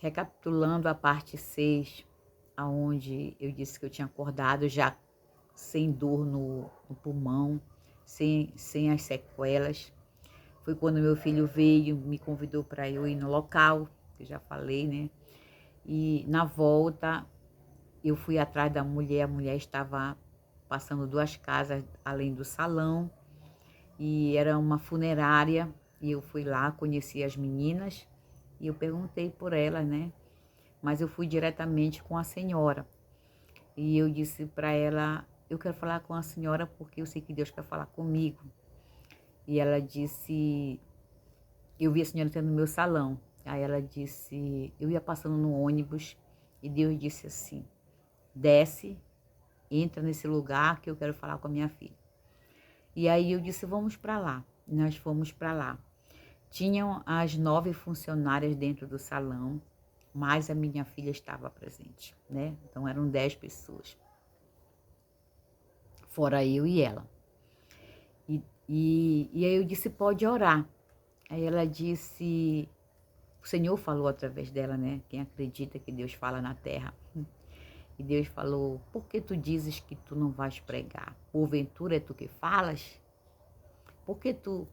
Recapitulando a parte 6, aonde eu disse que eu tinha acordado já sem dor no pulmão, sem as sequelas. Foi quando meu filho veio, me convidou para eu ir no local, que eu já falei, né? E na volta eu fui atrás da mulher, a mulher estava passando 2 casas além do salão, e era uma funerária, e eu fui lá, conheci as meninas, e eu perguntei por elas, né? Mas eu fui diretamente com a senhora. E eu disse para ela, eu quero falar com a senhora porque eu sei que Deus quer falar comigo. E ela disse, eu vi a senhora entrando no meu salão. Aí ela disse, eu ia passando no ônibus e Deus disse assim, desce, entra nesse lugar que eu quero falar com a minha filha. E aí eu disse, vamos para lá. Nós fomos para lá. Tinham as 9 funcionárias dentro do salão, mas a minha filha estava presente, né? Então eram 10 pessoas, fora eu e ela. E aí eu disse, pode orar. Aí ela disse, o Senhor falou através dela, né? Quem acredita que Deus fala na terra. E Deus falou, por que tu dizes que tu não vais pregar? Porventura é tu que falas? Por que tu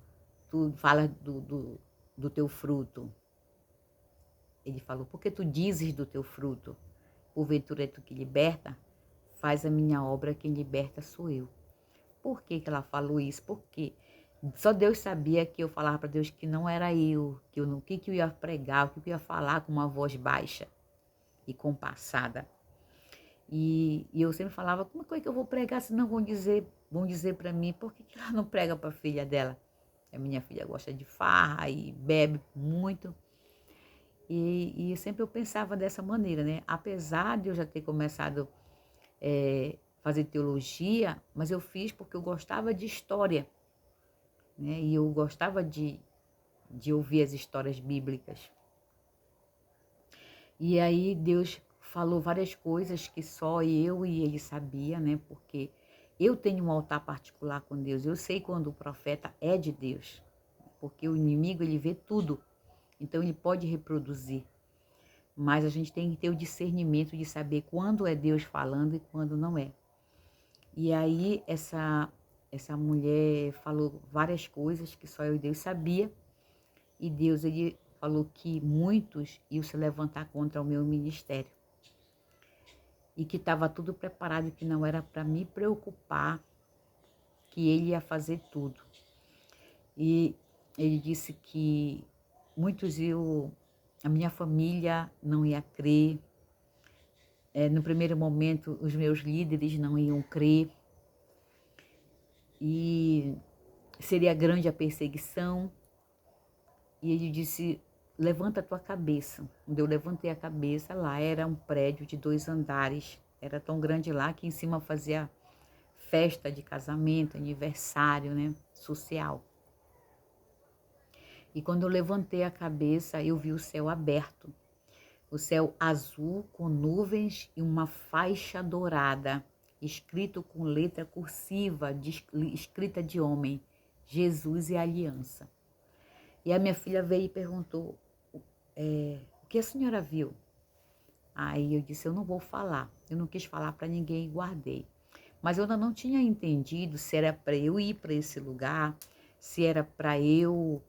falas do teu fruto? Ele falou, por que tu dizes do teu fruto? Porventura é tu que liberta? Faz a minha obra, quem liberta sou eu. Por que ela falou isso? Porque só Deus sabia que eu falava para Deus que não era eu, que eu não, o que eu ia pregar, o que eu ia falar com uma voz baixa e compassada. E eu sempre falava, como é que eu vou pregar se não vão dizer para mim, por que ela não prega para a filha dela? A minha filha gosta de farra e bebe muito. E sempre eu pensava dessa maneira, né? Apesar de eu já ter começado fazer teologia, mas eu fiz porque eu gostava de história, né? E eu gostava de ouvir as histórias bíblicas. E aí Deus falou várias coisas que só eu e ele sabia, né? Porque eu tenho um altar particular com Deus. Eu sei quando o profeta é de Deus, porque o inimigo ele vê tudo, então ele pode reproduzir. Mas a gente tem que ter o discernimento de saber quando é Deus falando e quando não é. E aí essa mulher falou várias coisas que só eu e Deus sabia. E Deus ele falou que muitos iam se levantar contra o meu ministério. E que estava tudo preparado, que não era para me preocupar, que ele ia fazer tudo. E ele disse que a minha família não ia crer. No primeiro momento, os meus líderes não iam crer. E seria grande a perseguição. E ele disse, levanta a tua cabeça. Quando eu levantei a cabeça, lá era um prédio de 2 andares. Era tão grande lá que em cima fazia festa de casamento, aniversário, né? Social. E quando eu levantei a cabeça, eu vi o céu aberto. O céu azul com nuvens e uma faixa dourada, escrito com letra cursiva, escrita de homem, Jesus e Aliança. E a minha filha veio e perguntou, o que a senhora viu? Aí eu disse, eu não vou falar. Eu não quis falar para ninguém e guardei. Mas eu ainda não tinha entendido se era para eu ir para esse lugar, se era para eu...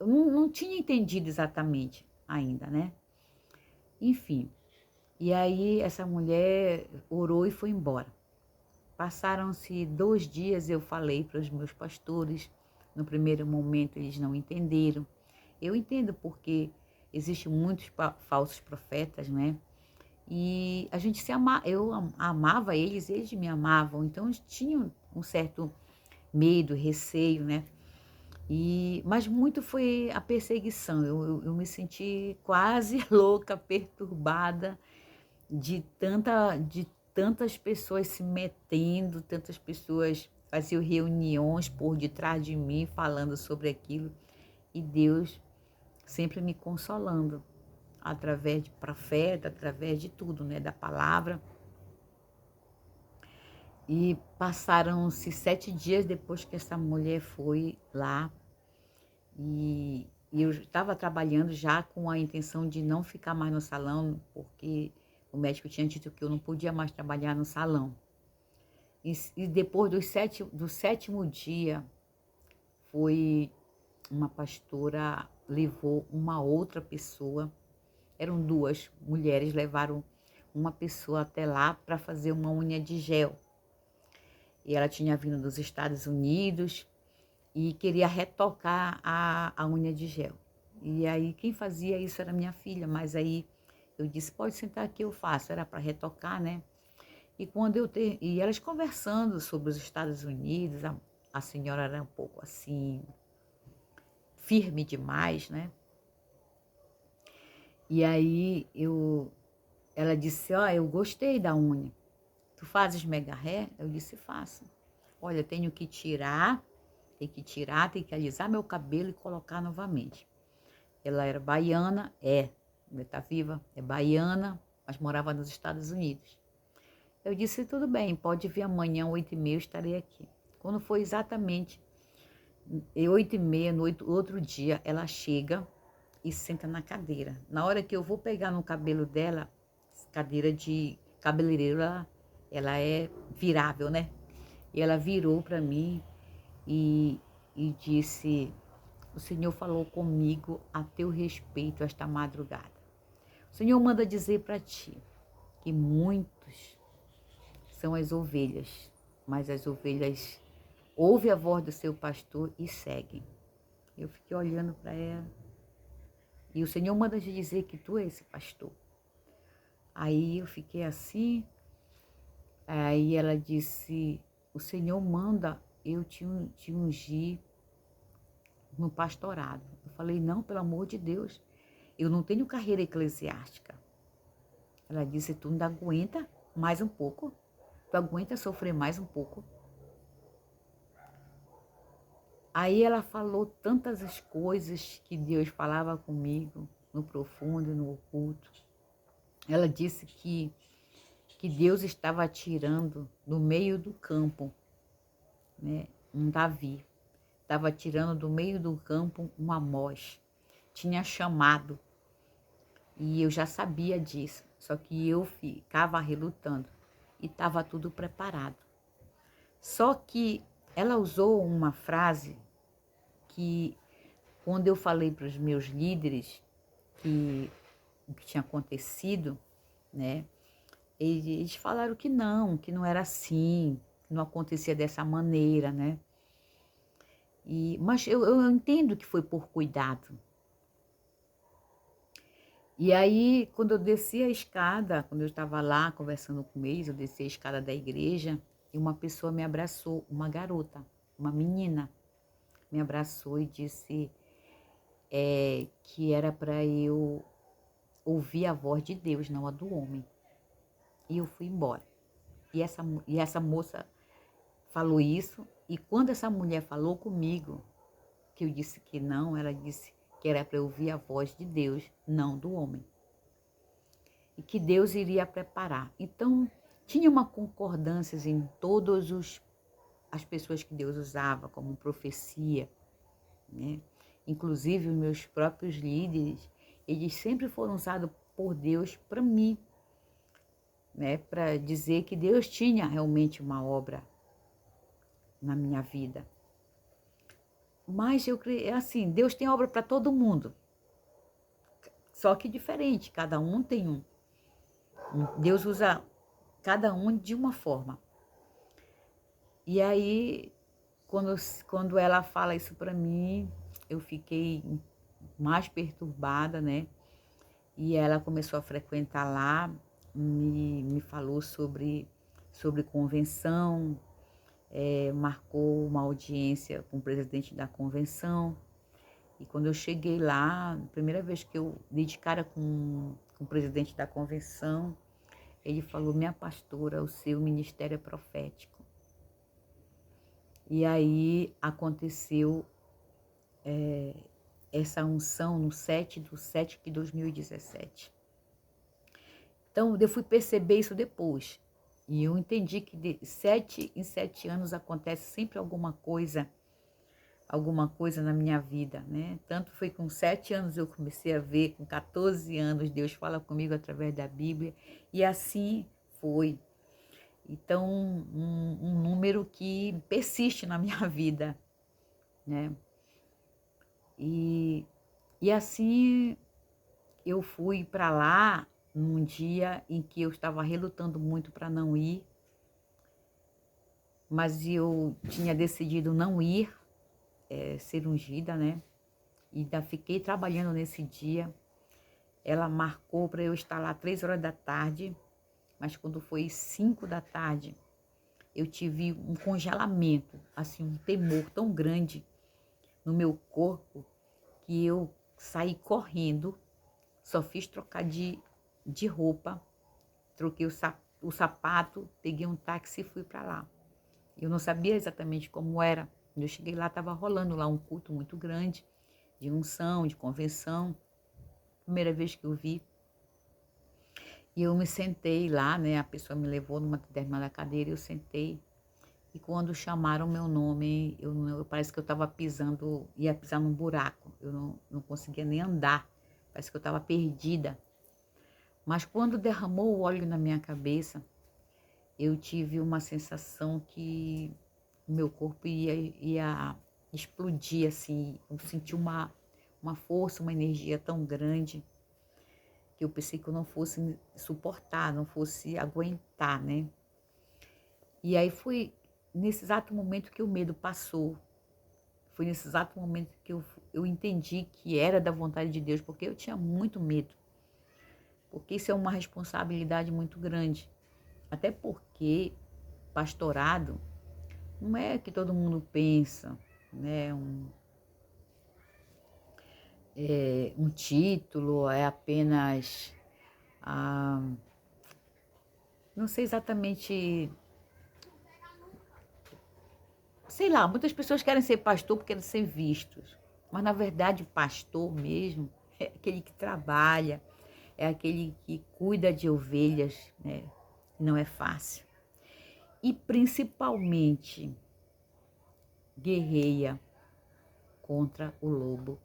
Eu não tinha entendido exatamente ainda, né? Enfim, e aí essa mulher orou e foi embora. Passaram-se 2 dias, eu falei para os meus pastores. No primeiro momento eles não entenderam. Eu entendo porque existem muitos falsos profetas, né? E a gente eu amava eles, eles me amavam, então eles tinham um certo medo, receio, né? Mas muito foi a perseguição. Eu me senti quase louca, perturbada de tantas pessoas se metendo, tantas pessoas faziam reuniões por detrás de mim falando sobre aquilo, e Deus sempre me consolando através de profeta, através de tudo, né, da palavra. E passaram-se 7 dias depois que essa mulher foi lá, e E eu estava trabalhando já com a intenção de não ficar mais no salão, porque o médico tinha dito que eu não podia mais trabalhar no salão. E depois do sétimo dia, foi uma pastora, levou uma outra pessoa, eram duas mulheres, levaram uma pessoa até lá para fazer uma unha de gel. E ela tinha vindo dos Estados Unidos e queria retocar a unha de gel. E aí quem fazia isso era minha filha, mas aí eu disse, pode sentar aqui, eu faço. Era para retocar, né? E elas conversando sobre os Estados Unidos, a senhora era um pouco assim, firme demais, né? E aí ela disse, ó, eu gostei da unha. Tu fazes mega hair? Eu disse, faço. Olha, tenho que tirar, tem que alisar meu cabelo e colocar novamente. Ela era baiana, ainda está viva, é baiana, mas morava nos Estados Unidos. Eu disse, tudo bem, pode vir amanhã, 8h30, eu estarei aqui. Quando foi exatamente 8h30, no outro dia, ela chega e senta na cadeira. Na hora que eu vou pegar no cabelo dela, cadeira de cabeleireiro, ela é virável, né? E ela virou para mim e disse, o Senhor falou comigo a teu respeito esta madrugada. O Senhor manda dizer para ti que muitos são as ovelhas, mas as ovelhas ouvem a voz do seu pastor e seguem. Eu fiquei olhando para ela e o Senhor manda te dizer que tu é esse pastor. Aí eu fiquei assim, aí ela disse, o Senhor manda eu te ungir no pastorado. Eu falei, não, pelo amor de Deus, eu não tenho carreira eclesiástica. Ela disse, tu ainda aguenta mais um pouco? Tu aguenta sofrer mais um pouco? Aí ela falou tantas as coisas que Deus falava comigo, no profundo e no oculto. Ela disse que Deus estava tirando do meio do campo, né, um Davi. Estava tirando do meio do campo um Amós. Tinha chamado. E eu já sabia disso. Só que eu ficava relutando. E estava tudo preparado. Só que ela usou uma frase que, quando eu falei para os meus líderes que o que tinha acontecido, né? Eles falaram que não era assim, que não acontecia dessa maneira, né? Mas eu entendo que foi por cuidado. E aí, quando eu desci a escada, quando eu estava lá conversando com eles, eu desci a escada da igreja e uma pessoa me abraçou, uma garota, uma menina, me abraçou e disse que era para eu ouvir a voz de Deus, não a do homem. E eu fui embora. E essa moça falou isso, e quando essa mulher falou comigo, que eu disse que não, ela disse que era para eu ouvir a voz de Deus, não do homem. E que Deus iria preparar. Então, tinha uma concordância em todas as pessoas que Deus usava como profecia, né? Inclusive os meus próprios líderes, eles sempre foram usados por Deus para mim, né? Para dizer que Deus tinha realmente uma obra na minha vida. Mas eu creio, assim, Deus tem obra para todo mundo. Só que diferente, cada um tem um. Deus usa cada um de uma forma. E aí, quando ela fala isso para mim, eu fiquei mais perturbada, né? E ela começou a frequentar lá, me falou sobre convenção, marcou uma audiência com o presidente da convenção. E quando eu cheguei lá, a primeira vez que eu dei de cara com o presidente da convenção, ele falou, minha pastora, o seu ministério é profético. E aí aconteceu essa unção no 7/7 de 2017. Então, eu fui perceber isso depois. E eu entendi que de 7 em 7 anos acontece sempre alguma coisa alguma coisa na minha vida, né? Tanto foi com 7 anos eu comecei a ver, com 14 anos Deus fala comigo através da Bíblia, e assim foi. Então, um número que persiste na minha vida, né? E, e assim eu fui para lá num dia em que eu estava relutando muito para não ir, mas eu tinha decidido não ir, ser ungida, né? E ainda fiquei trabalhando nesse dia. Ela marcou para eu estar lá 3 horas da tarde, mas quando foi 5 da tarde, eu tive um congelamento, assim, um temor tão grande no meu corpo, que eu saí correndo, só fiz trocar de roupa, troquei o sapato, peguei um táxi e fui para lá. Eu não sabia exatamente como era. Quando eu cheguei lá, estava rolando lá um culto muito grande, de unção, de convenção. Primeira vez que eu vi. E eu me sentei lá, né? A pessoa me levou numa determinada cadeira, eu sentei. E quando chamaram meu nome, eu parece que eu estava pisando, ia pisar num buraco. Eu não conseguia nem andar. Parece que eu estava perdida. Mas quando derramou o óleo na minha cabeça, eu tive uma sensação que o meu corpo ia explodir, assim. Eu senti uma força, uma energia tão grande que eu pensei que eu não fosse suportar, não fosse aguentar, né? E aí foi nesse exato momento que o medo passou. Foi nesse exato momento que eu entendi que era da vontade de Deus, porque eu tinha muito medo. Porque isso é uma responsabilidade muito grande. Até porque pastorado não é que todo mundo pensa, né? Um título, é apenas, não sei exatamente, sei lá, muitas pessoas querem ser pastor porque querem ser vistos, mas na verdade pastor mesmo é aquele que trabalha, é aquele que cuida de ovelhas, né? Não é fácil. E principalmente guerreia contra o lobo,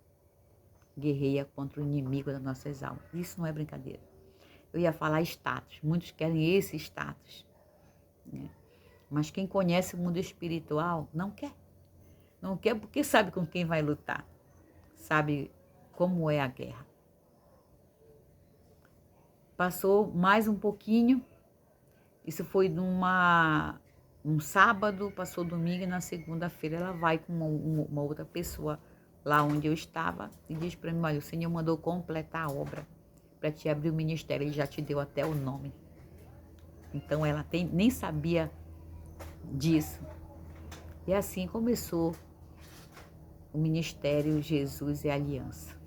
guerreia contra o inimigo das nossas almas. Isso não é brincadeira. Eu ia falar status, muitos querem esse status, né? Mas quem conhece o mundo espiritual não quer. Não quer porque sabe com quem vai lutar, sabe como é a guerra. Passou mais um pouquinho, isso foi num sábado, passou domingo, e na segunda-feira ela vai com uma outra pessoa lá onde eu estava e diz para mim: olha, o Senhor mandou completar a obra para te abrir o ministério, ele já te deu até o nome. Então ela nem sabia disso. E assim começou o ministério Jesus e Aliança.